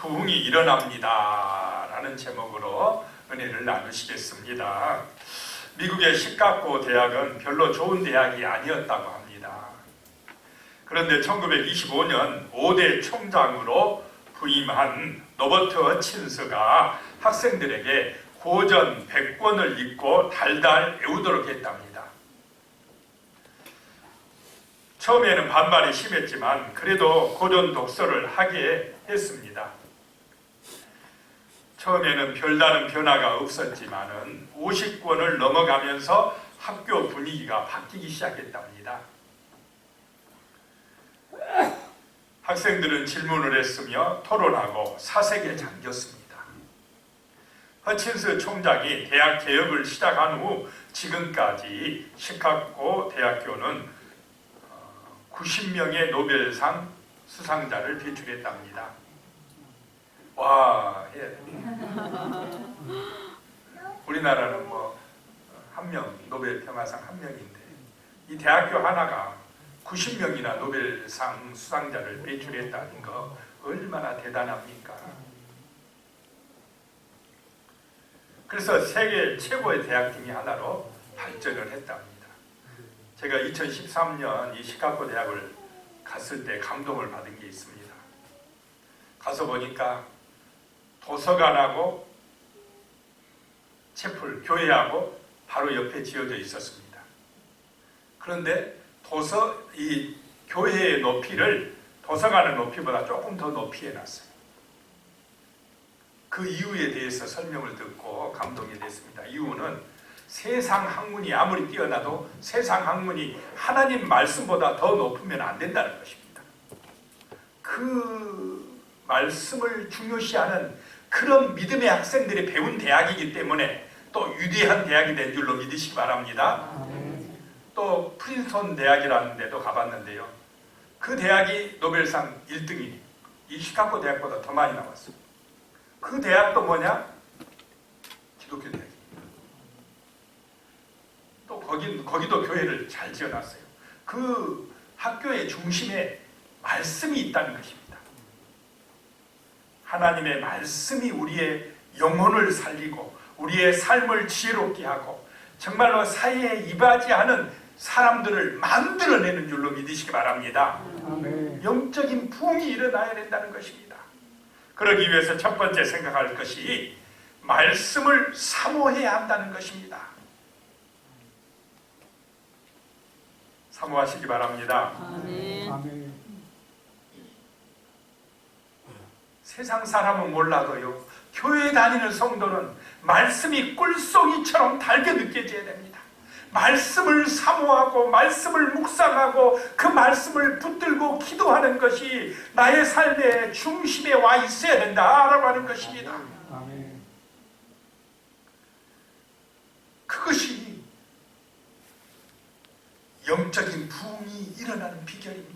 부흥이 일어납니다 라는 제목으로 은혜를 나누시겠습니다. 미국의 시카고 대학은 별로 좋은 대학이 아니었다고 합니다. 그런데 1925년 5대 총장으로 부임한 로버트 허친스가 학생들에게 고전 100권을 읽고 달달 외우도록 했답니다. 처음에는 반발이 심했지만 그래도 고전 독서를 하게 했습니다. 처음에는 별다른 변화가 없었지만은 50권을 넘어가면서 학교 분위기가 바뀌기 시작했답니다. 학생들은 질문을 했으며 토론하고 사색에 잠겼습니다. 허친스 총장이 대학 개혁을 시작한 후 지금까지 시카고 대학교는 90명의 노벨상 수상자를 배출했답니다. 와, 예. 우리나라는 한 명, 노벨 평화상 한 명인데 이 대학교 하나가 90명이나 노벨상 수상자를 배출했다는 거 얼마나 대단합니까? 그래서 세계 최고의 대학 중에 하나로 발전을 했답니다. 제가 2013년 이 시카고 대학을 갔을 때 감동을 받은 게 있습니다. 가서 보니까 도서관하고 채플, 교회하고 바로 옆에 지어져 있었습니다. 그런데 이 교회의 높이를 도서관의 높이보다 조금 더 높이 해놨어요. 그 이유에 대해서 설명을 듣고 감동이 됐습니다. 이유는 세상 학문이 아무리 뛰어나도 세상 학문이 하나님 말씀보다 더 높으면 안 된다는 것입니다. 그 말씀을 중요시하는 그런 믿음의 학생들이 배운 대학이기 때문에 또 위대한 대학이 된 줄로 믿으시기 바랍니다. 또 프린스턴 대학이라는 데도 가봤는데요. 그 대학이 노벨상 1등이 이 시카고 대학보다 더 많이 나왔어요. 그 대학도 뭐냐? 기독교 대학입니다. 또 거기도 교회를 잘 지어놨어요. 그 학교의 중심에 말씀이 있다는 것입니다. 하나님의 말씀이 우리의 영혼을 살리고 우리의 삶을 지혜롭게 하고 정말로 사회에 이바지하는 사람들을 만들어내는 줄로 믿으시기 바랍니다. 아멘. 영적인 부흥이 일어나야 된다는 것입니다. 그러기 위해서 첫 번째 생각할 것이 말씀을 사모해야 한다는 것입니다. 사모하시기 바랍니다. 아멘. 세상 사람은 몰라도요, 교회 다니는 성도는 말씀이 꿀송이처럼 달게 느껴져야 됩니다. 말씀을 사모하고 말씀을 묵상하고 그 말씀을 붙들고 기도하는 것이 나의 삶의 중심에 와 있어야 된다라고 하는 것입니다. 아멘. 그것이 영적인 부흥이 일어나는 비결입니다.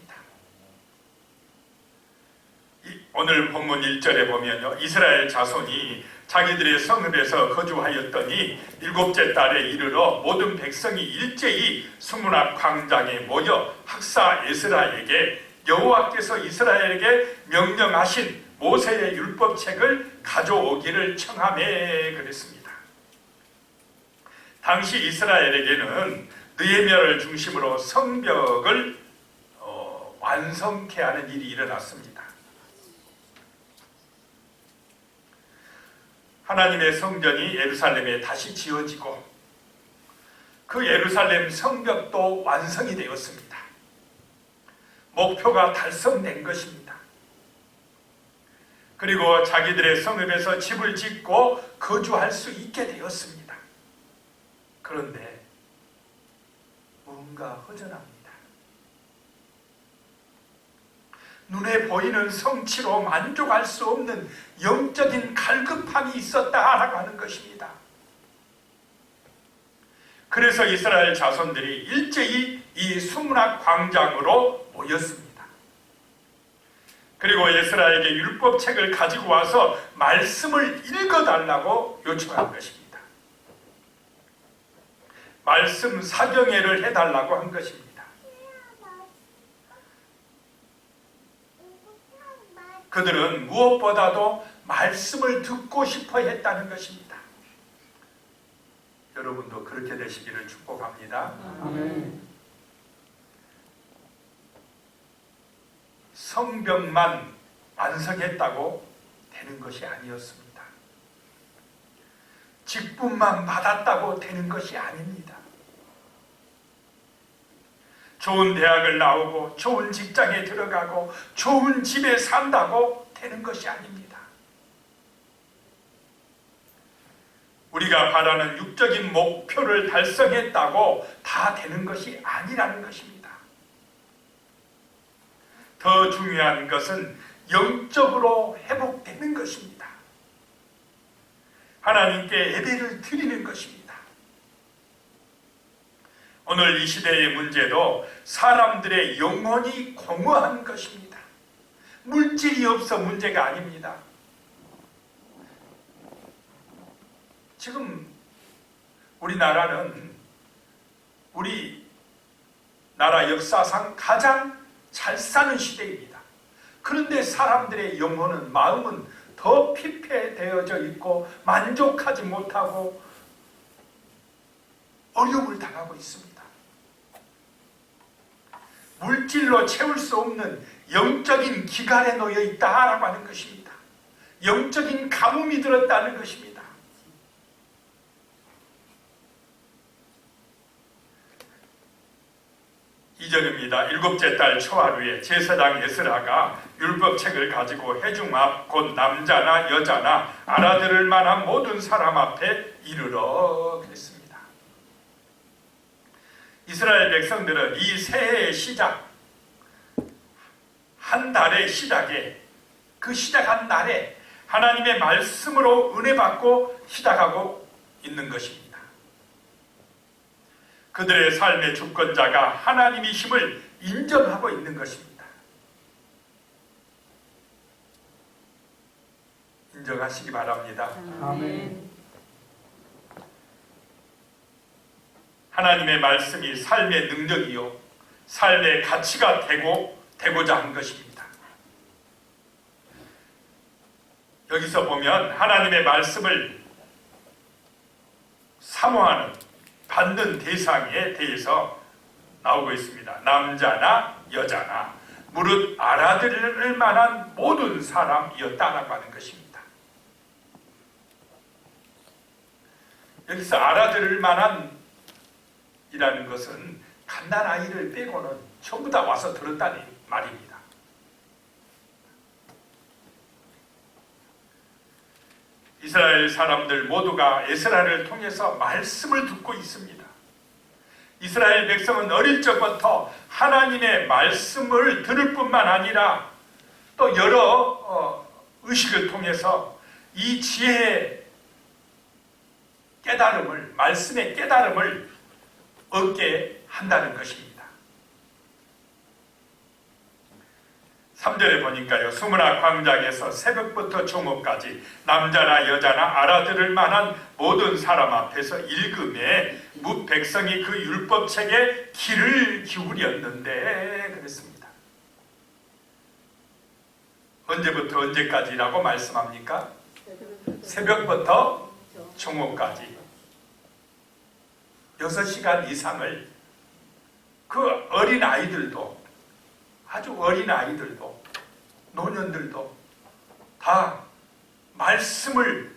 오늘 본문 1절에 보면요, 이스라엘 자손이 자기들의 성읍에서 거주하였더니 7째 달에 이르러 모든 백성이 일제히 수문학 광장에 모여 학사 에스라에게 여호와께서 이스라엘에게 명령하신 모세의 율법책을 가져오기를 청하매 그랬습니다. 당시 이스라엘에게는 느헤미야를 중심으로 성벽을 완성케 하는 일이 일어났습니다. 하나님의 성전이 예루살렘에 다시 지어지고 그 예루살렘 성벽도 완성이 되었습니다. 목표가 달성된 것입니다. 그리고 자기들의 성읍에서 집을 짓고 거주할 수 있게 되었습니다. 그런데 뭔가 허전합니다. 눈에 보이는 성취로 만족할 수 없는 영적인 갈급함이 있었다라고 하는 것입니다. 그래서 이스라엘 자손들이 일제히 이 수문학 광장으로 모였습니다. 그리고 에스라에게 율법책을 가지고 와서 말씀을 읽어달라고 요청한 것입니다. 말씀 사경회를 해달라고 한 것입니다. 그들은 무엇보다도 말씀을 듣고 싶어 했다는 것입니다. 여러분도 그렇게 되시기를 축복합니다. 아멘. 성벽만 완성했다고 되는 것이 아니었습니다. 직분만 받았다고 되는 것이 아닙니다. 좋은 대학을 나오고 좋은 직장에 들어가고 좋은 집에 산다고 되는 것이 아닙니다. 우리가 바라는 육적인 목표를 달성했다고 다 되는 것이 아니라는 것입니다. 더 중요한 것은 영적으로 회복되는 것입니다. 하나님께 예배를 드리는 것입니다. 오늘 이 시대의 문제도 사람들의 영혼이 공허한 것입니다. 물질이 없어 문제가 아닙니다. 지금 우리나라는 우리나라 역사상 가장 잘 사는 시대입니다. 그런데 사람들의 영혼은, 마음은 더 피폐되어져 있고 만족하지 못하고 어려움을 당하고 있습니다. 물질로 채울 수 없는 영적인 기갈에 놓여 있다라고 하는 것입니다. 영적인 가뭄이 들었다는 것입니다. 이절입니다. 일곱째 달 초하루에 제사장 에스라가 율법책을 가지고 회중 앞 곧 남자나 여자나 알아들을 만한 모든 사람 앞에 이르러 그랬습니다. 이스라엘 백성들은 이 새해의 시작, 한 달의 시작에, 그 시작한 날에 하나님의 말씀으로 은혜 받고 시작하고 있는 것입니다. 그들의 삶의 주권자가 하나님이심을 인정하고 있는 것입니다. 인정하시기 바랍니다. 아멘. 하나님의 말씀이 삶의 능력이요, 삶의 가치가 되고자 한 것입니다. 여기서 보면 하나님의 말씀을 사모하는, 받는 대상에 대해서 나오고 있습니다. 남자나 여자나 무릇 알아들을 만한 모든 사람이었다라고 하는 것입니다. 여기서 알아들을 만한 이라는 것은 갓난아이를 빼고는 전부 다 와서 들었다는 말입니다. 이스라엘 사람들 모두가 에스라를 통해서 말씀을 듣고 있습니다. 이스라엘 백성은 어릴 적부터 하나님의 말씀을 들을 뿐만 아니라 또 여러 의식을 통해서 이 지혜의 깨달음을, 말씀의 깨달음을 얻게 한다는 것입니다. 3절에 보니까요, 수문학 광장에서 새벽부터 종업까지 남자나 여자나 알아들을 만한 모든 사람 앞에서 읽음에 뭇 백성이 그 율법책에 귀를 기울였는데 그랬습니다. 언제부터 언제까지라고 말씀합니까? 새벽부터 종업까지 6시간 이상을 그 어린 아이들도, 아주 어린 아이들도, 노년들도 다 말씀을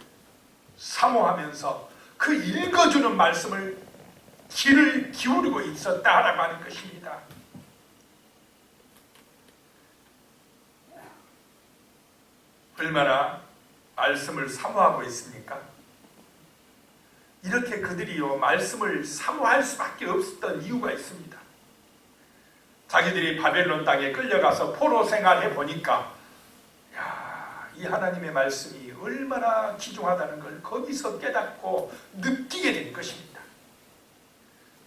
사모하면서 그 읽어주는 말씀을 귀를 기울이고 있었다라고 하는 것입니다. 얼마나 말씀을 사모하고 있습니까? 이렇게 그들이요 말씀을 사모할 수밖에 없었던 이유가 있습니다. 자기들이 바벨론 땅에 끌려가서 포로 생활해 보니까 이 하나님의 말씀이 얼마나 귀중하다는 걸 거기서 깨닫고 느끼게 된 것입니다.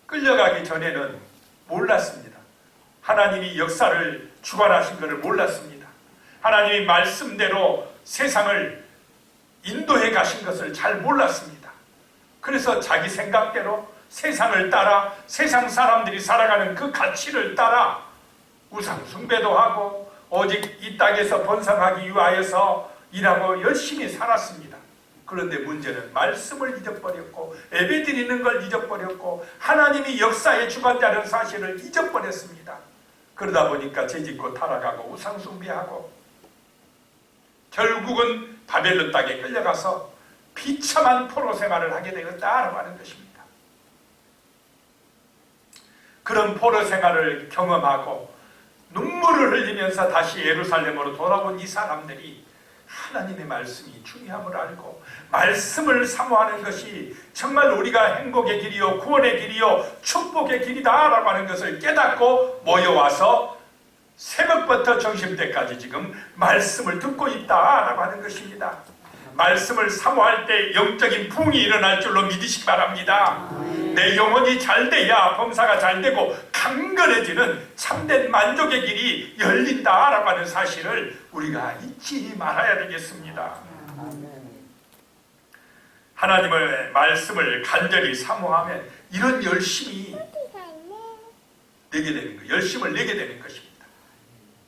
끌려가기 전에는 몰랐습니다. 하나님이 역사를 주관하신 것을 몰랐습니다. 하나님의 말씀대로 세상을 인도해 가신 것을 잘 몰랐습니다. 그래서 자기 생각대로 세상을 따라, 세상 사람들이 살아가는 그 가치를 따라 우상 숭배도 하고 오직 이 땅에서 번성하기 위하여서 일하고 열심히 살았습니다. 그런데 문제는 말씀을 잊어버렸고 예배드리는 걸 잊어버렸고 하나님이 역사의 주관자라는 사실을 잊어버렸습니다. 그러다 보니까 죄짓고 타락하고 우상숭배하고 결국은 바벨론 땅에 끌려가서 비참한 포로 생활을 하게 되었다라고 하는 것입니다. 그런 포로 생활을 경험하고 눈물을 흘리면서 다시 예루살렘으로 돌아온 이 사람들이 하나님의 말씀이 중요함을 알고 말씀을 사모하는 것이 정말 우리가 행복의 길이요 구원의 길이요 축복의 길이다라고 하는 것을 깨닫고 모여와서 새벽부터 점심때까지 지금 말씀을 듣고 있다라고 하는 것입니다. 말씀을 사모할 때 영적인 부흥이 일어날 줄로 믿으시기 바랍니다. 내 영혼이 잘 돼야 범사가 잘 되고 강건해지는 참된 만족의 길이 열린다라고 하는 사실을 우리가 잊지 말아야 되겠습니다. 하나님의 말씀을 간절히 사모하면 이런 열심이 내게 되는 것, 열심을 내게 되는 것입니다.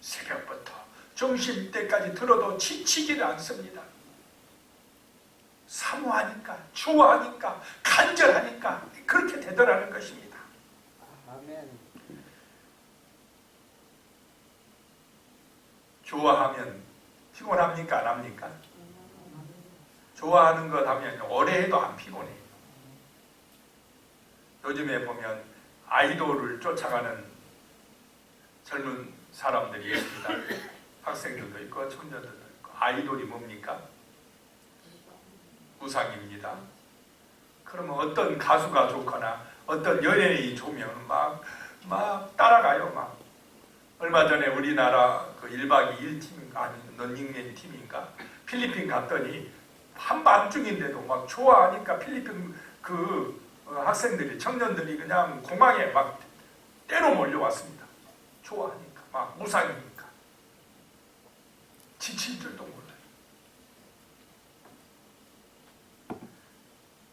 새벽부터 점심때까지 들어도 지치지는 않습니다. 사모하니까, 좋아하니까, 간절하니까 그렇게 되더라는 것입니다. 아멘. 좋아하면 피곤합니까? 안 합니까? 좋아하는 것 하면 오래 해도 안 피곤해요. 요즘에 보면 아이돌을 쫓아가는 젊은 사람들이 있습니다. 학생들도 있고 청년들도 있고. 아이돌이 뭡니까? 우상입니다. 그러면 어떤 가수가 좋거나 어떤 연예인이 좋으면 막 따라가요. 막 얼마 전에 우리나라 그 1박 2일 팀인가 아니 런닝맨 팀인가 필리핀 갔더니 한밤중인데도 막 좋아하니까 필리핀 그 학생들이 청년들이 그냥 공항에 막 때로 몰려왔습니다. 좋아하니까 막 우상이니까 지칠 줄도 몰라요.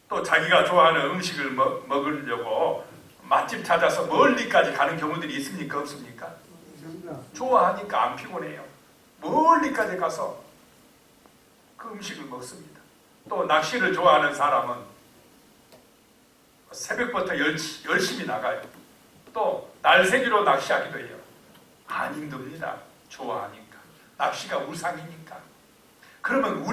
또 자기가 좋아하는 음식을 먹으려고 맛집 찾아서 멀리까지 가는 경우들이 있습니까? 없습니까? 좋아하니까 안 피곤해요. 멀리까지 가서 그 음식을 먹습니다. 또 낚시를 좋아하는 사람은 새벽부터 열심히 나가요. 또 날새기로 낚시하기도 해요. 안 힘듭니다. 좋아하니까. 낚시가 우상이니까. 그러면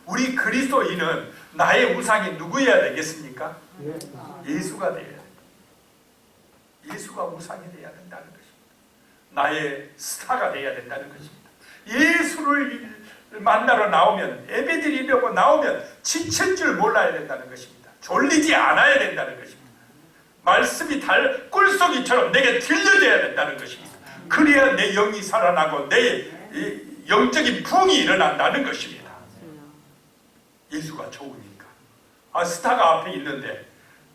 우리 그리스도인은 나의 우상이 누구여야 되겠습니까? 예수가 되어야 돼요. 예수가 우상이 되어야 된다는 것입니다. 나의 스타가 되어야 된다는 것입니다. 예수를 만나러 나오면, 예배드리려고 나오면 지칠 줄 몰라야 된다는 것입니다. 졸리지 않아야 된다는 것입니다. 말씀이 꿀송이처럼 내게 들려져야 된다는 것입니다. 그래야 내 영이 살아나고 내 영적인 부흥이 일어난다는 것입니다. 예수가 좋으니까. 스타가 앞에 있는데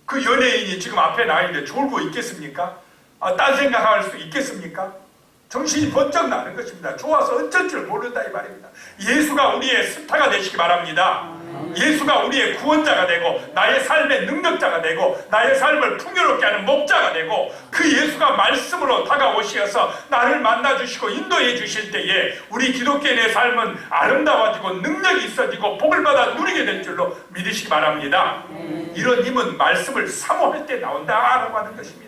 그 연예인이 지금 앞에 나와 있는데 졸고 있겠습니까? 딴 생각할 수 있겠습니까? 정신이 번쩍 나는 것입니다. 좋아서 어쩔 줄 모른다 이 말입니다. 예수가 우리의 스타가 되시기 바랍니다. 예수가 우리의 구원자가 되고 나의 삶의 능력자가 되고 나의 삶을 풍요롭게 하는 목자가 되고 그 예수가 말씀으로 다가오시어서 나를 만나주시고 인도해 주실 때에 우리 기독교인의 삶은 아름다워지고 능력이 있어지고 복을 받아 누리게 될 줄로 믿으시기 바랍니다. 이런 힘은 말씀을 사모할 때 나온다라고 하는 것입니다.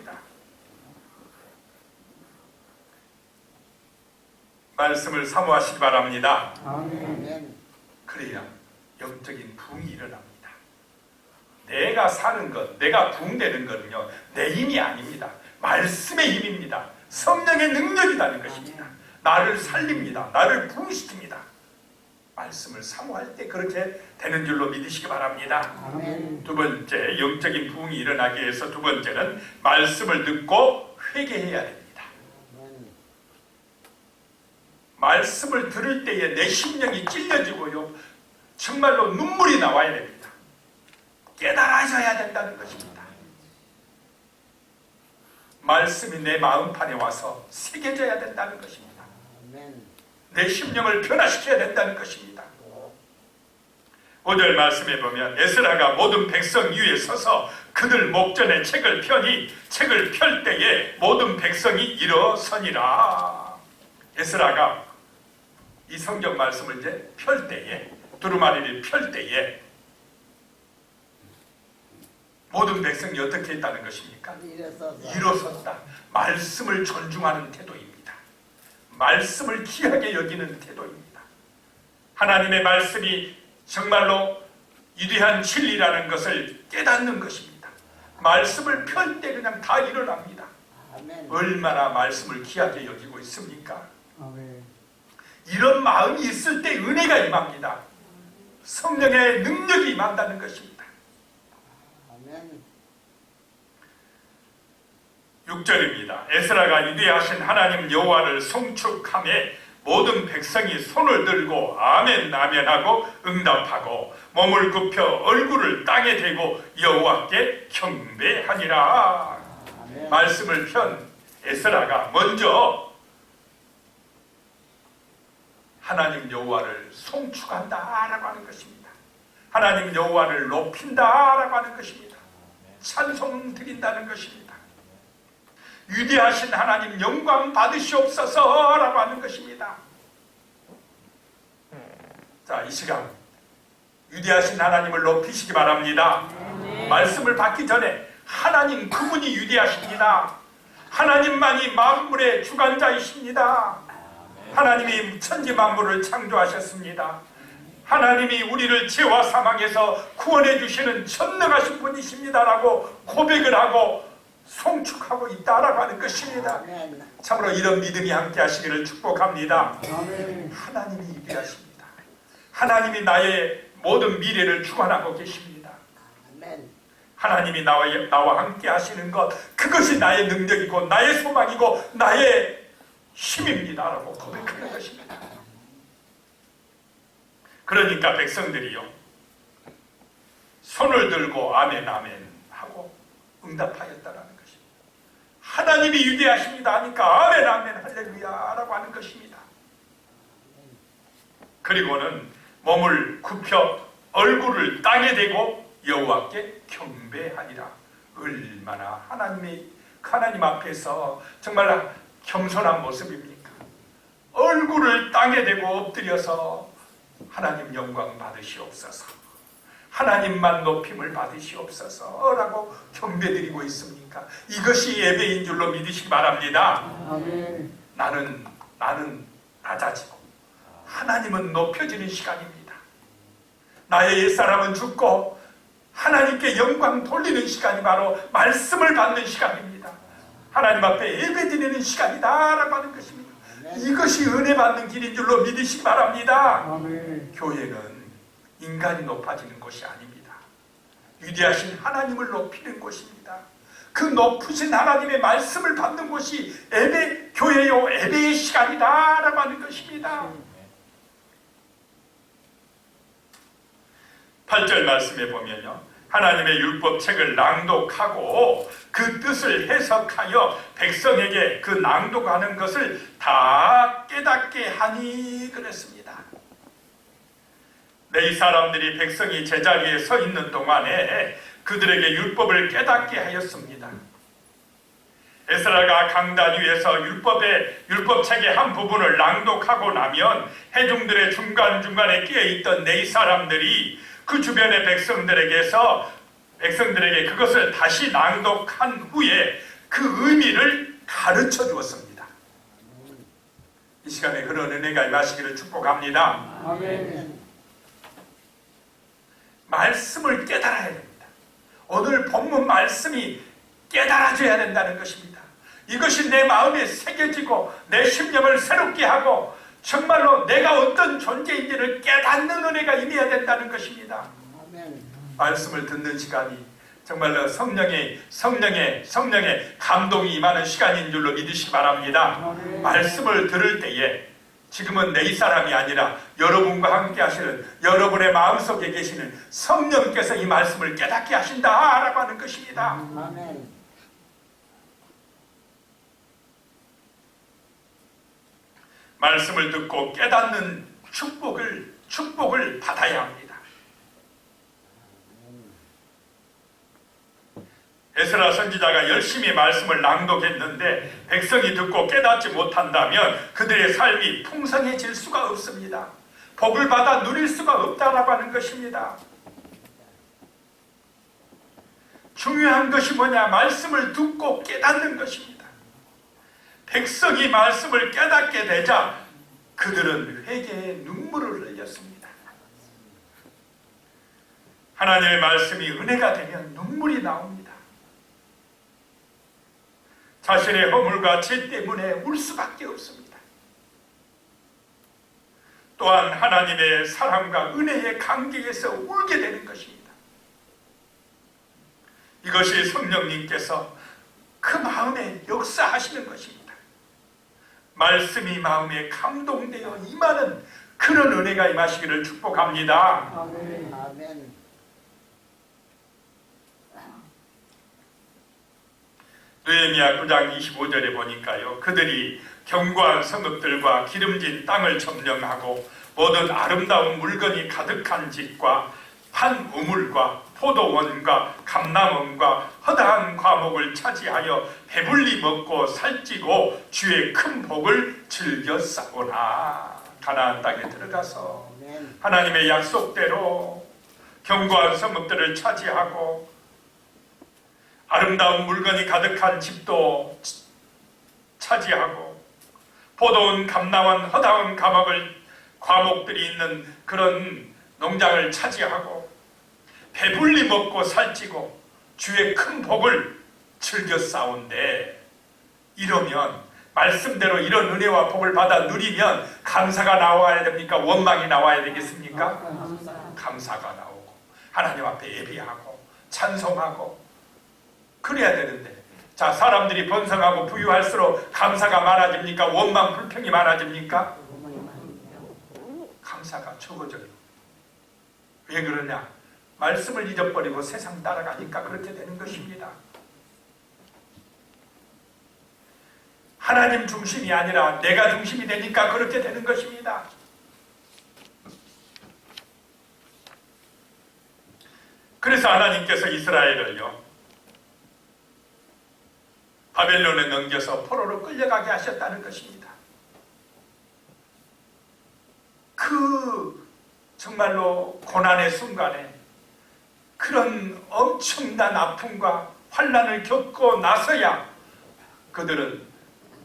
말씀을 사모하시기 바랍니다. 아멘. 그래야 영적인 부흥이 일어납니다. 내가 사는 것, 내가 부흥되는 것은요 내 힘이 아닙니다. 말씀의 힘입니다. 성령의 능력이라는 것입니다. 나를 살립니다. 나를 부흥시킵니다. 말씀을 사모할 때 그렇게 되는 줄로 믿으시기 바랍니다. 아멘. 두 번째, 영적인 부흥이 일어나기 위해서 두 번째는 말씀을 듣고 회개해야 됩니다. 말씀을 들을 때에 내 심령이 찔려지고요 정말로 눈물이 나와야 됩니다. 깨달아져야 된다는 것입니다. 말씀이 내 마음판에 와서 새겨져야 된다는 것입니다. 내 심령을 변화시켜야 된다는 것입니다. 5절 말씀에 보면 에스라가 모든 백성 위에 서서 그들 목전에 책을 펴니 책을 펼 때에 모든 백성이 일어서니라. 에스라가 이 성경 말씀을 이제 펼 때에, 두루마리를 펼 때에 모든 백성이 어떻게 했다는 것입니까? 일어섰다. 말씀을 존중하는 태도입니다. 말씀을 귀하게 여기는 태도입니다. 하나님의 말씀이 정말로 위대한 진리라는 것을 깨닫는 것입니다. 말씀을 펼 때 그냥 다 일어납니다. 아멘. 얼마나 말씀을 귀하게 여기고 있습니까? 아멘. 이런 마음이 있을 때 은혜가 임합니다. 성령의 능력이 임한다는 것입니다. 아멘. 6절입니다. 에스라가 위대하신 하나님 여호와를 송축하며 모든 백성이 손을 들고 아멘 아멘 하고 응답하고 몸을 굽혀 얼굴을 땅에 대고 여호와께 경배하니라. 아멘. 말씀을 편 에스라가 먼저 하나님 여호와를 송축한다라고 하는 것입니다. 하나님 여호와를 높인다라고 하는 것입니다. 찬송 드린다는 것입니다. 위대하신 하나님 영광 받으시옵소서라고 하는 것입니다. 자, 이 시간 위대하신 하나님을 높이시기 바랍니다. 말씀을 받기 전에 하나님 그분이 위대하십니다. 하나님만이 만물의 주관자이십니다. 하나님이 천지 만물을 창조하셨습니다. 하나님이 우리를 죄와 사망에서 구원해 주시는 전능하신 분이십니다라고 고백을 하고 송축하고 있다라고 하는 것입니다. 아멘. 참으로 이런 믿음이 함께 하시기를 축복합니다. 아멘. 하나님이 위대하십니다. 하나님이 나의 모든 미래를 주관하고 계십니다. 아멘. 하나님이 나와 함께 하시는 것, 그것이 나의 능력이고 나의 소망이고 나의 힘입니다라고 고백하는 것입니다. 그러니까 백성들이요, 손을 들고 아멘 아멘 하고 응답하였다라는 것입니다. 하나님이 위대하십니다 하니까 아멘 아멘 할렐루야라고 하는 것입니다. 그리고는 몸을 굽혀 얼굴을 땅에 대고 여호와께 경배하니라. 얼마나 하나님 앞에서 정말 겸손한 모습입니까? 얼굴을 땅에 대고 엎드려서 하나님 영광 받으시옵소서, 하나님만 높임을 받으시옵소서라고 경배드리고 있습니까? 이것이 예배인 줄로 믿으시기 바랍니다. 아멘. 나는 낮아지고 하나님은 높여지는 시간입니다. 나의 옛사람은 죽고 하나님께 영광 돌리는 시간이 바로 말씀을 받는 시간입니다. 하나님 앞에 예배드리는 시간이다라고 하는 것입니다. 이것이 은혜 받는 길인 줄로 믿으시기 바랍니다. 아멘. 교회는 인간이 높아지는 곳이 아닙니다. 위대하신 하나님을 높이는 곳입니다. 그 높으신 하나님의 말씀을 받는 곳이 교회요, 예배의 시간이다라고 하는 것입니다. 8절 말씀에 보면요, 하나님의 율법책을 낭독하고 그 뜻을 해석하여 백성에게 그 낭독하는 것을 다 깨닫게 하니 그랬습니다. 이 사람들이 백성이 제자리에 서 있는 동안에 그들에게 율법을 깨닫게 하였습니다. 에스라가 강단 위에서 율법책의 한 부분을 낭독하고 나면 회중들의 중간중간에 끼어있던 네 사람들이 그 주변의 백성들에게 그것을 다시 낭독한 후에 그 의미를 가르쳐 주었습니다. 이 시간에 그런 은혜가 임하시기를 축복합니다. 아멘. 말씀을 깨달아야 됩니다. 오늘 본문 말씀이 깨달아져야 된다는 것입니다. 이것이 내 마음에 새겨지고 내 심령을 새롭게 하고 정말로 내가 어떤 존재인지를 깨닫는 은혜가 임해야 된다는 것입니다. 아멘. 말씀을 듣는 시간이 정말로 성령의 감동이 임하는 시간인 줄로 믿으시기 바랍니다. 아멘. 말씀을 들을 때에 지금은 내 사람이 아니라 여러분과 함께 하시는 여러분의 마음속에 계시는 성령께서 이 말씀을 깨닫게 하신다라고 하는 것입니다. 아멘. 말씀을 듣고 깨닫는 축복을 받아야 합니다. 에스라 선지자가 열심히 말씀을 낭독했는데 백성이 듣고 깨닫지 못한다면 그들의 삶이 풍성해질 수가 없습니다. 복을 받아 누릴 수가 없다라고 하는 것입니다. 중요한 것이 뭐냐? 말씀을 듣고 깨닫는 것입니다. 백성이 말씀을 깨닫게 되자 그들은 회개의 눈물을 흘렸습니다. 하나님의 말씀이 은혜가 되면 눈물이 나옵니다. 자신의 허물과 죄 때문에 울 수밖에 없습니다. 또한 하나님의 사랑과 은혜의 관계에서 울게 되는 것입니다. 이것이 성령님께서 그 마음에 역사하시는 것입니다. 말씀이 마음에 감동되어 임하는 그런 은혜가 임하시기를 축복합니다. 아멘. 아멘. 느헤미야 9장 25절에 보니까요, 그들이 견고한 성읍들과 기름진 땅을 점령하고 모든 아름다운 물건이 가득한 집과 판 우물과 포도원과 감람원과 허다한 과목을 차지하여 배불리 먹고 살찌고 주의 큰 복을 즐겨 싸우나. 가나안 땅에 들어가서 아멘. 하나님의 약속대로 견고한 성읍들을 차지하고 아름다운 물건이 가득한 집도 차지하고 포도원, 감람원, 허다한 과목들이 있는 그런 농장을 차지하고 배불리 먹고 살찌고 주의 큰 복을 즐겨 싸운데, 이러면 말씀대로 이런 은혜와 복을 받아 누리면 감사가 나와야 됩니까? 원망이 나와야 되겠습니까? 감사가 나오고 하나님 앞에 예비하고 찬송하고 그래야 되는데, 자, 사람들이 번성하고 부유할수록 감사가 많아집니까? 원망 불평이 많아집니까? 감사가 적어져요. 왜 그러냐? 말씀을 잊어버리고 세상 따라가니까 그렇게 되는 것입니다. 하나님 중심이 아니라 내가 중심이 되니까 그렇게 되는 것입니다. 그래서 하나님께서 이스라엘을요, 바벨론에 넘겨서 포로로 끌려가게 하셨다는 것입니다. 그 정말로 고난의 순간에 그런 엄청난 아픔과 환난을 겪고 나서야 그들은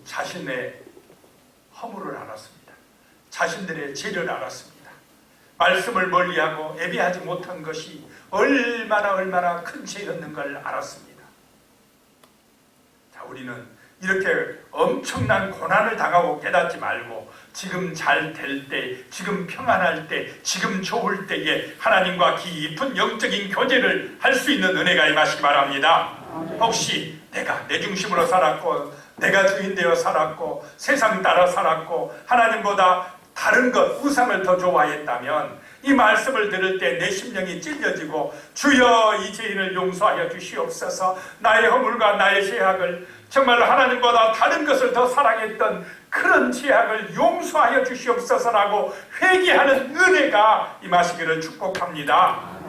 자신의 허물을 알았습니다. 자신들의 죄를 알았습니다. 말씀을 멀리하고 예배하지 못한 것이 얼마나 큰 죄였는 걸 알았습니다. 우리는 이렇게 엄청난 고난을 당하고 깨닫지 말고 지금 잘 될 때, 지금 평안할 때, 지금 좋을 때에 하나님과 깊은 영적인 교제를 할 수 있는 은혜가 임하시기 바랍니다. 혹시 내가 내 중심으로 살았고 내가 주인 되어 살았고 세상 따라 살았고 하나님보다 다른 것, 우상을 더 좋아했다면 이 말씀을 들을 때 내 심령이 찔려지고 주여 이 죄인을 용서하여 주시옵소서, 나의 허물과 나의 죄악을 정말로 하나님보다 다른 것을 더 사랑했던 그런 죄악을 용서하여 주시옵소서라고 회개하는 은혜가 임하시기를 축복합니다.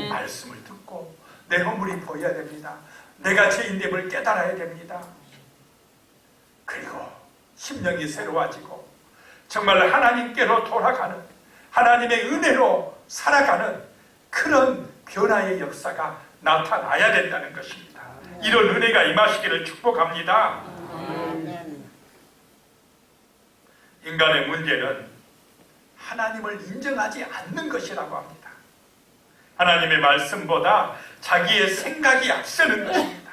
말씀을 듣고 내 허물이 보여야 됩니다. 내가 죄인됨을 깨달아야 됩니다. 그리고 심령이 새로워지고 정말 하나님께로 돌아가는, 하나님의 은혜로 살아가는 그런 변화의 역사가 나타나야 된다는 것입니다. 이런 은혜가 임하시기를 축복합니다. 인간의 문제는 하나님을 인정하지 않는 것이라고 합니다. 하나님의 말씀보다 자기의 생각이 앞서는 것입니다.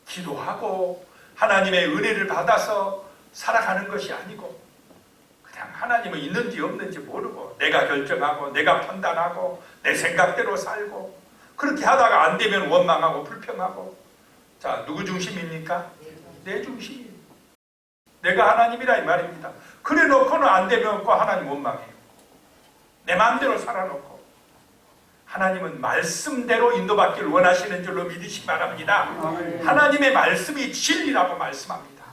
기도하고 하나님의 은혜를 받아서 살아가는 것이 아니고 그냥 하나님은 있는지 없는지 모르고 내가 결정하고 내가 판단하고 내 생각대로 살고 그렇게 하다가 안 되면 원망하고 불평하고. 자, 누구 중심입니까? 내 중심이에요. 내가 하나님이라 이 말입니다. 그래 놓고는 안 되면 하나님 원망해요. 내 마음대로 살아놓고. 하나님은 말씀대로 인도받기를 원하시는 줄로 믿으시기 바랍니다. 하나님의 말씀이 진리라고 말씀합니다.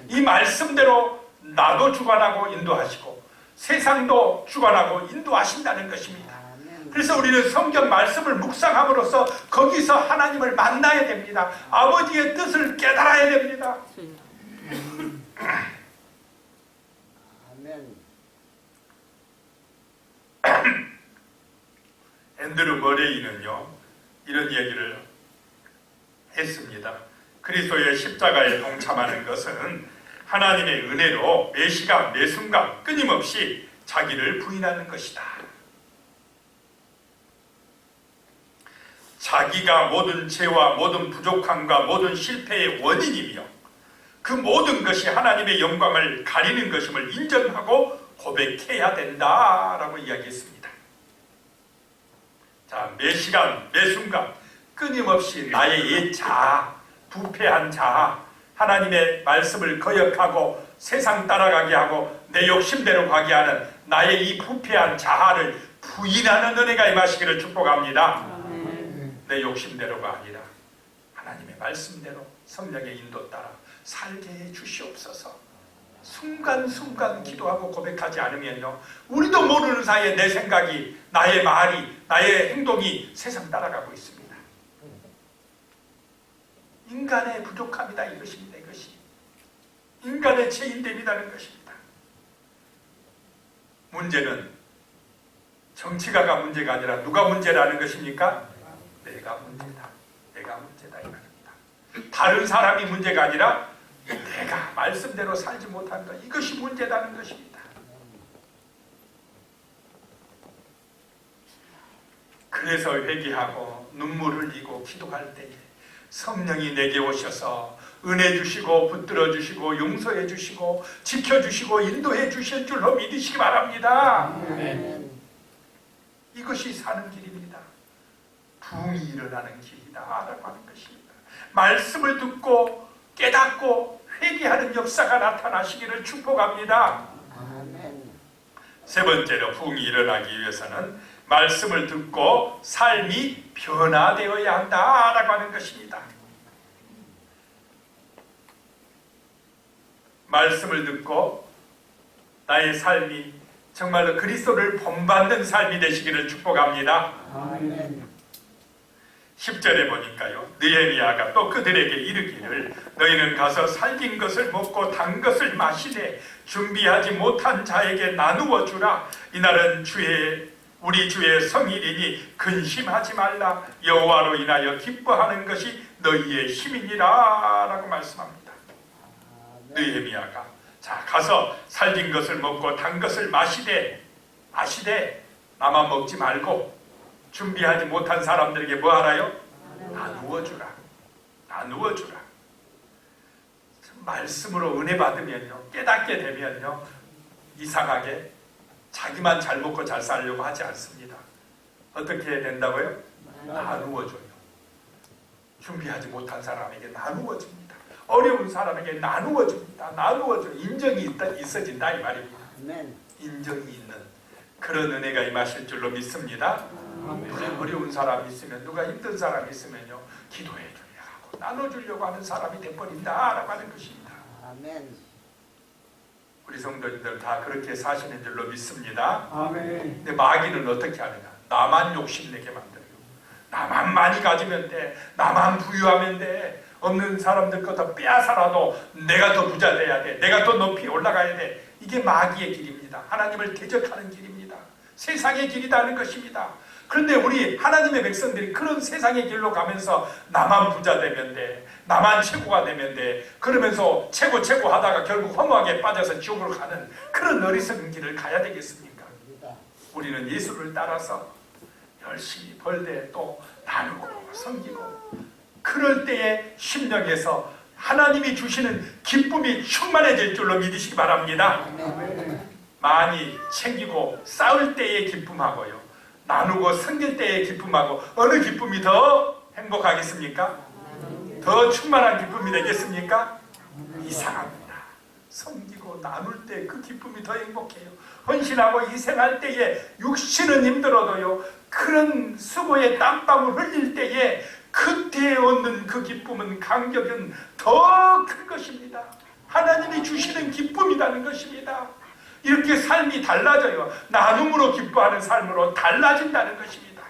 이 말씀대로 나도 주관하고 인도하시고 세상도 주관하고 인도하신다는 것입니다. 그래서 우리는 성경 말씀을 묵상함으로써 거기서 하나님을 만나야 됩니다. 아버지의 뜻을 깨달아야 됩니다. 아멘. 앤드루 머레이는요, 이런 얘기를 했습니다. 그리스도의 십자가에 동참하는 것은 하나님의 은혜로 매 시간 매 순간 끊임없이 자기를 부인하는 것이다. 자기가 모든 죄와 모든 부족함과 모든 실패의 원인이며 그 모든 것이 하나님의 영광을 가리는 것임을 인정하고 고백해야 된다라고 이야기했습니다. 자, 매 시간 매 순간 끊임없이 나의 옛 자아, 부패한 자아, 하나님의 말씀을 거역하고 세상 따라가게 하고 내 욕심대로 가게 하는 나의 이 부패한 자아를 부인하는 은혜가 임하시기를 축복합니다. 내 욕심대로가 아니라 하나님의 말씀대로 성령의 인도 따라 살게 해 주시옵소서. 순간순간 기도하고 고백하지 않으면요, 우리도 모르는 사이에 내 생각이, 나의 말이, 나의 행동이 세상 따라가고 있습니다. 인간의 부족함이다 이것입니다. 이것이 인간의 죄인됨이라는 것입니다. 문제는 정치가가 문제가 아니라 누가 문제라는 것입니까? 내가 문제다. 내가 문제다 이 말입니다. 다른 사람이 문제가 아니라 내가 말씀대로 살지 못한 것, 이것이 문제라는 것입니다. 그래서 회개하고 눈물 흘리고 기도할 때에 성령이 내게 오셔서 은혜 주시고 붙들어 주시고 용서해 주시고 지켜 주시고 인도해 주실 줄로 믿으시기 바랍니다. 이것이 사는 길입니다. 부흥이 일어나는 길이다 라고 하는 것입니다. 말씀을 듣고 깨닫고 회개하는 역사가 나타나시기를 축복합니다. 세 번째로 부흥이 일어나기 위해서는 말씀을 듣고 삶이 변화되어야 한다라고 하는 것입니다. 말씀을 듣고 나의 삶이 정말로 그리스도를 본받는 삶이 되시기를 축복합니다. 10절에 보니까요, 느헤미야가 또 그들에게 이르기를 너희는 가서 살긴 것을 먹고 단 것을 마시되 준비하지 못한 자에게 나누어 주라. 이날은 우리 주의 성일이니 근심하지 말라. 여호와로 인하여 기뻐하는 것이 너희의 힘이니라 라고 말씀합니다. 느헤미야가 자, 가서 살긴 것을 먹고 단 것을 마시되 나만 먹지 말고 준비하지 못한 사람들에게 뭐 하라요? 나누어 주라. 나누어 주라. 말씀으로 은혜 받으면요, 깨닫게 되면요, 이상하게 자기만 잘 먹고 잘 살려고 하지 않습니다. 어떻게 해야 된다고요? 나누어 줘요. 준비하지 못한 사람에게 나누어 줍니다. 어려운 사람에게 나누어 줍니다. 나누어 줘요. 인정이 있어진다 이 말입니다. 인정이 있는 그런 은혜가 임하실 줄로 믿습니다. 누가 어려운 사람이 있으면, 누가 힘든 사람이 있으면요, 기도해 주려고 하고 나눠주려고 하는 사람이 돼버린다라고 하는 것입니다. 우리 성도님들 다 그렇게 사시는 줄로 믿습니다. 근데 마귀는 어떻게 하느냐? 나만 욕심내게 만들어요. 나만 많이 가지면 돼. 나만 부유하면 돼. 없는 사람들 거 더 빼앗아라도 내가 더 부자 돼야 돼. 내가 더 높이 올라가야 돼. 이게 마귀의 길입니다. 하나님을 대적하는 길입니다. 세상의 길이라는 것입니다. 그런데 우리 하나님의 백성들이 그런 세상의 길로 가면서 나만 부자 되면 돼, 나만 최고가 되면 돼, 그러면서 최고 하다가 결국 허무하게 빠져서 지옥으로 가는 그런 어리석은 길을 가야 되겠습니까? 우리는 예수를 따라서 열심히 벌되 또 나누고 섬기고 그럴 때에 심령에서 하나님이 주시는 기쁨이 충만해질 줄로 믿으시기 바랍니다. 많이 챙기고 싸울 때의 기쁨하고요, 나누고 섬길 때의 기쁨하고 어느 기쁨이 더 행복하겠습니까? 더 충만한 기쁨이 되겠습니까? 이상합니다. 섬기고 나눌 때 그 기쁨이 더 행복해요. 헌신하고 희생할 때에 육신은 힘들어도요, 그런 수고의 땀방울 흘릴 때에 그때 얻는 그 기쁨은, 감격은 더 큰 것입니다. 하나님이 주시는 기쁨이라는 것입니다. 이렇게 삶이 달라져요. 나눔으로 기뻐하는 삶으로 달라진다는 것입니다.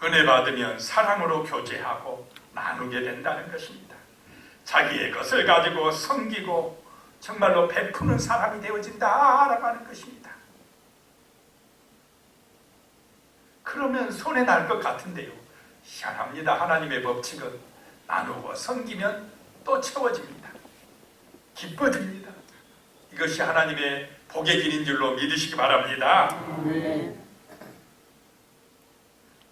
은혜 받으면 사랑으로 교제하고 나누게 된다는 것입니다. 자기의 것을 가지고 섬기고 정말로 베푸는 사람이 되어진다라고 하는 것입니다. 그러면 손에 날 것 같은데요. 희한합니다. 하나님의 법칙은 나누고 섬기면 또 채워집니다. 기뻐집니다. 이것이 하나님의 복의 길인 줄로 믿으시기 바랍니다. 아멘.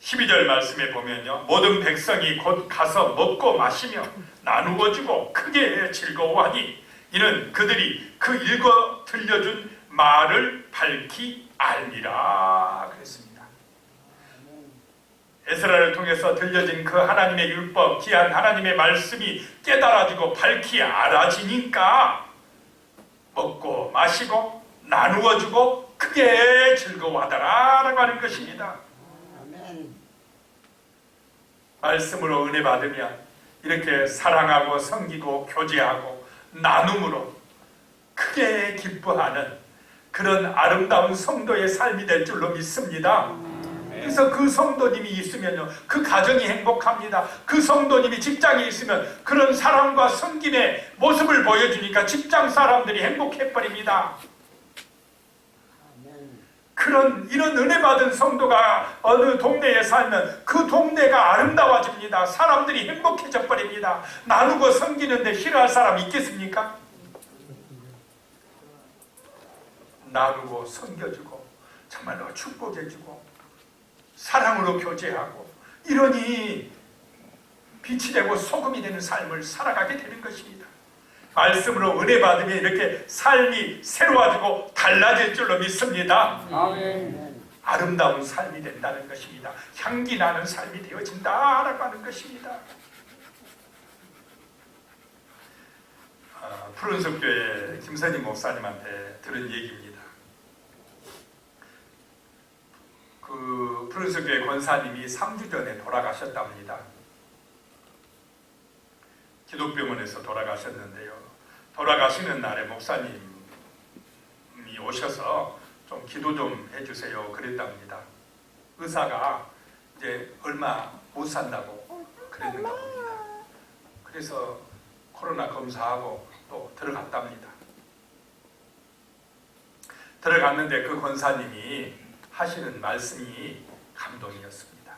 12절 말씀에 보면요, 모든 백성이 곧 가서 먹고 마시며 나누어 주고 크게 즐거워하니 이는 그들이 그 읽어 들려준 말을 밝히 알미라 그랬습니다. 에스라를 통해서 들려진 그 하나님의 율법, 귀한 하나님의 말씀이 깨달아지고 밝히 알아지니까 먹고 마시고 나누어 주고 크게 즐거워하더라라고 하는 것입니다. 아멘. 말씀으로 은혜 받으면 이렇게 사랑하고 섬기고 교제하고 나눔으로 크게 기뻐하는 그런 아름다운 성도의 삶이 될 줄로 믿습니다. 그래서 그 성도님이 있으면요, 그 가정이 행복합니다. 그 성도님이 직장에 있으면 그런 사랑과 섬김의 모습을 보여주니까 직장 사람들이 행복해버립니다. 이런 은혜 받은 성도가 어느 동네에 살면 그 동네가 아름다워집니다. 사람들이 행복해져 버립니다. 나누고 섬기는데 싫어할 사람 있겠습니까? 나누고 섬겨주고 정말로 축복해주고 사랑으로 교제하고 이러니 빛이 되고 소금이 되는 삶을 살아가게 되는 것입니다. 말씀으로 은혜 받으면 이렇게 삶이 새로워지고 달라질 줄로 믿습니다. 아멘. 아름다운 삶이 된다는 것입니다. 향기 나는 삶이 되어진다라고 하는 것입니다. 푸른숲교회 김선임 목사님한테 들은 얘기입니다. 그 푸른숲교회 권사님이 3주 전에 돌아가셨답니다. 기독병원에서 돌아가셨는데요. 돌아가시는 날에 목사님이 오셔서 좀 기도 좀 해주세요 그랬답니다. 의사가 이제 얼마 못 산다고 그랬는가 봅니다. 그래서 코로나 검사하고 또 들어갔답니다. 들어갔는데 그 권사님이 하시는 말씀이 감동이었습니다.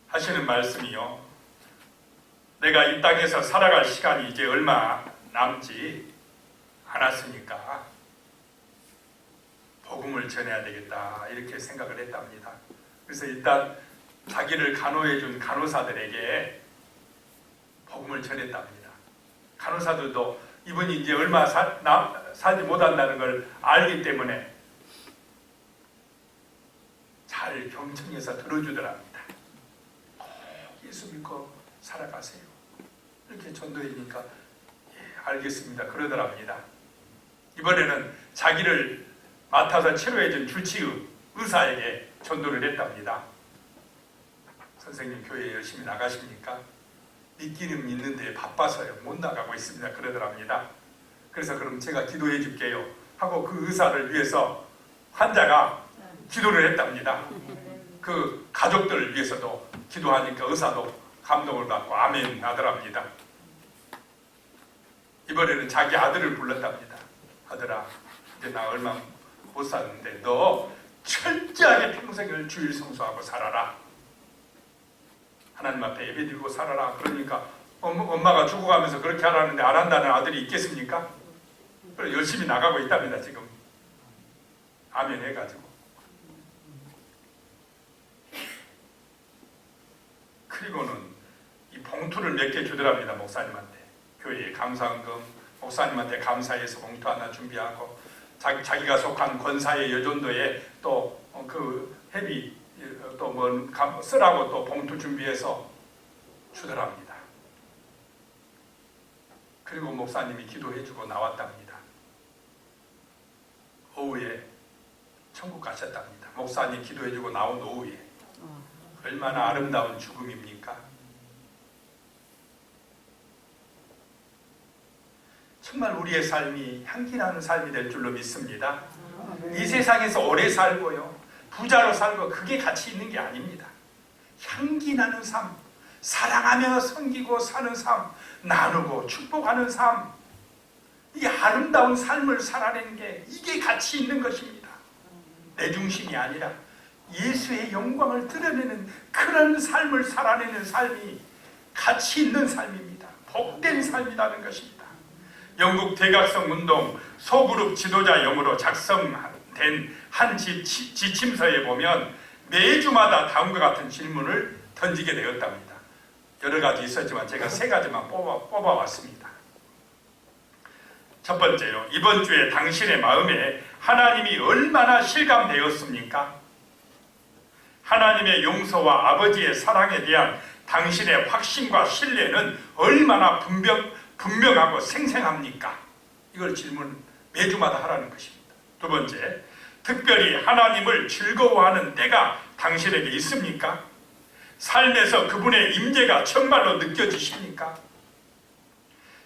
하시는 말씀이요, 내가 이 땅에서 살아갈 시간이 이제 얼마 남지 않았으니까 복음을 전해야 되겠다 이렇게 생각을 했답니다. 그래서 일단 자기를 간호해 준 간호사들에게 복음을 전했답니다. 간호사들도 이분이 이제 얼마 살지 못한다는 걸 알기 때문에 잘 경청해서 들어주더랍니다. 예수 믿고 살아가세요. 이렇게 전도해니까 예, 알겠습니다 그러더랍니다. 이번에는 자기를 맡아서 치료해준 주치의 의사에게 전도를 했답니다. 선생님 교회에 열심히 나가십니까? 믿기는 믿는데 바빠서요 못 나가고 있습니다 그러더랍니다. 그래서 그럼 제가 기도해 줄게요 하고 그 의사를 위해서 환자가 기도를 했답니다. 그 가족들을 위해서도 기도하니까 의사도 감동을 받고 아멘 하더랍니다. 이번에는 자기 아들을 불렀답니다. 아들아, 이제 나 얼마 못 사는데 너 철저하게 평생을 주일 성수하고 살아라. 하나님 앞에 예배드리고 살아라. 그러니까 엄마가 죽어가면서 그렇게 하라는데 안 한다는 아들이 있겠습니까? 그래서 열심히 나가고 있답니다. 지금 아멘 해가지고. 그리고는 이 봉투를 몇 개 주더랍니다. 목사님한테. 교회에 감사헌금, 목사님한테 감사해서 봉투 하나 준비하고 자기가 속한 권사의 여전도에 또 그 회비 또 뭐 쓰라고 또 봉투 준비해서 주더랍니다. 그리고 목사님이 기도해주고 나왔답니다. 오후에 천국 가셨답니다. 목사님 기도해주고 나온 오후에 얼마나 아름다운 죽음입니까? 정말 우리의 삶이 향기나는 삶이 될 줄로 믿습니다. 이 세상에서 오래 살고요, 부자로 살고 그게 가치 있는 게 아닙니다. 향기나는 삶, 사랑하며 섬기고 사는 삶, 나누고 축복하는 삶, 이 아름다운 삶을 살아내는 게 이게 가치 있는 것입니다. 내 중심이 아니라 예수의 영광을 드러내는 그런 삶을 살아내는 삶이 가치 있는 삶입니다. 복된 삶이라는 것입니다. 영국 대각성 운동 소그룹 지도자용으로 작성된 한 지침서에 보면 매주마다 다음과 같은 질문을 던지게 되었답니다. 여러 가지 있었지만 제가 세 가지만 뽑아왔습니다. 첫 번째요, 이번 주에 당신의 마음에 하나님이 얼마나 실감되었습니까? 하나님의 용서와 아버지의 사랑에 대한 당신의 확신과 신뢰는 얼마나 분명하고 생생합니까? 이걸 질문 매주마다 하라는 것입니다. 두 번째, 특별히 하나님을 즐거워하는 때가 당신에게 있습니까? 삶에서 그분의 임재가 정말로 느껴지십니까?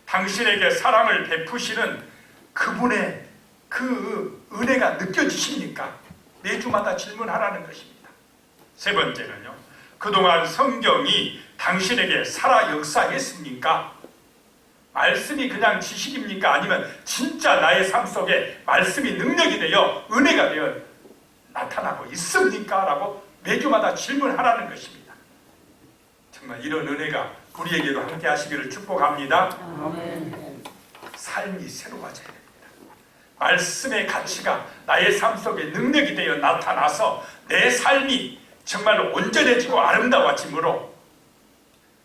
당신에게 사랑을 베푸시는 그분의 그 은혜가 느껴지십니까? 매주마다 질문하라는 것입니다. 세 번째는요, 그동안 성경이 당신에게 살아 역사했습니까? 말씀이 그냥 지식입니까? 아니면 진짜 나의 삶 속에 말씀이 능력이 되어 은혜가 되어 나타나고 있습니까? 라고 매주마다 질문하라는 것입니다. 정말 이런 은혜가 우리에게도 함께 하시기를 축복합니다. 아멘. 삶이 새로워져야 됩니다. 말씀의 가치가 나의 삶 속에 능력이 되어 나타나서 내 삶이 정말로 온전해지고 아름다워지므로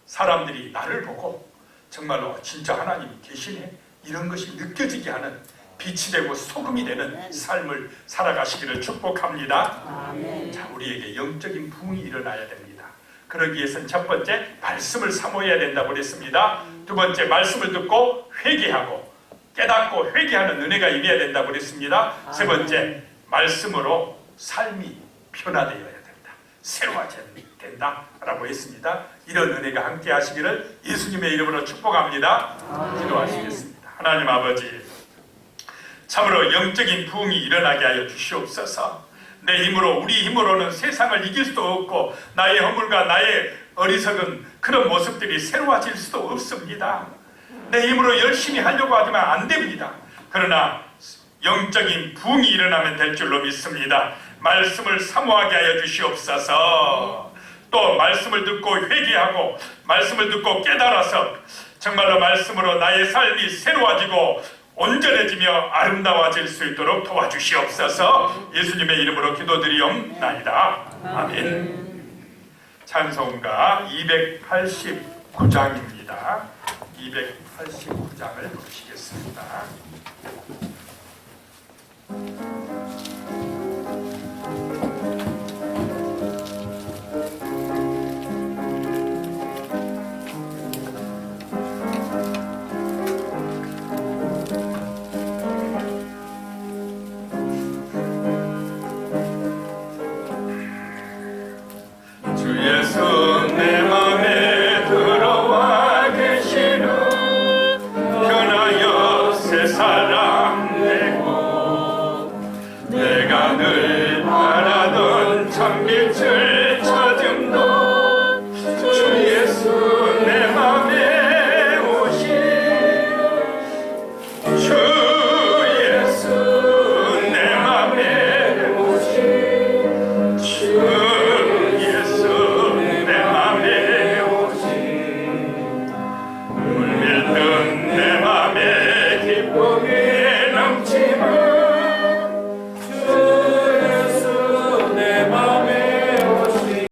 사람들이 나를 보고 정말로 진짜 하나님이 계시네, 이런 것이 느껴지게 하는 빛이 되고 소금이 되는 삶을 살아가시기를 축복합니다. 아멘. 자, 우리에게 영적인 부흥이 일어나야 됩니다. 그러기 위해서는 첫 번째, 말씀을 사모해야 된다고 그랬습니다. 두 번째, 말씀을 듣고 회개하고 깨닫고 회개하는 은혜가 임해야 된다고 그랬습니다. 세 번째, 말씀으로 삶이 변화되어야 된다, 새로워져야 된다라고 했습니다. 이런 은혜가 함께 하시기를 예수님의 이름으로 축복합니다. 기도하시겠습니다. 하나님 아버지, 참으로 영적인 부흥이 일어나게 하여 주시옵소서. 내 힘으로, 우리 힘으로는 세상을 이길 수도 없고 나의 허물과 나의 어리석은 그런 모습들이 새로워질 수도 없습니다. 내 힘으로 열심히 하려고 하지만 안 됩니다. 그러나 영적인 부흥이 일어나면 될 줄로 믿습니다. 말씀을 사모하게 하여 주시옵소서. 또 말씀을 듣고 회개하고 말씀을 듣고 깨달아서 정말로 말씀으로 나의 삶이 새로워지고 온전해지며 아름다워질 수 있도록 도와주시옵소서. 예수님의 이름으로 기도드리옵나이다. 아멘. 찬송가 289장입니다. 289장을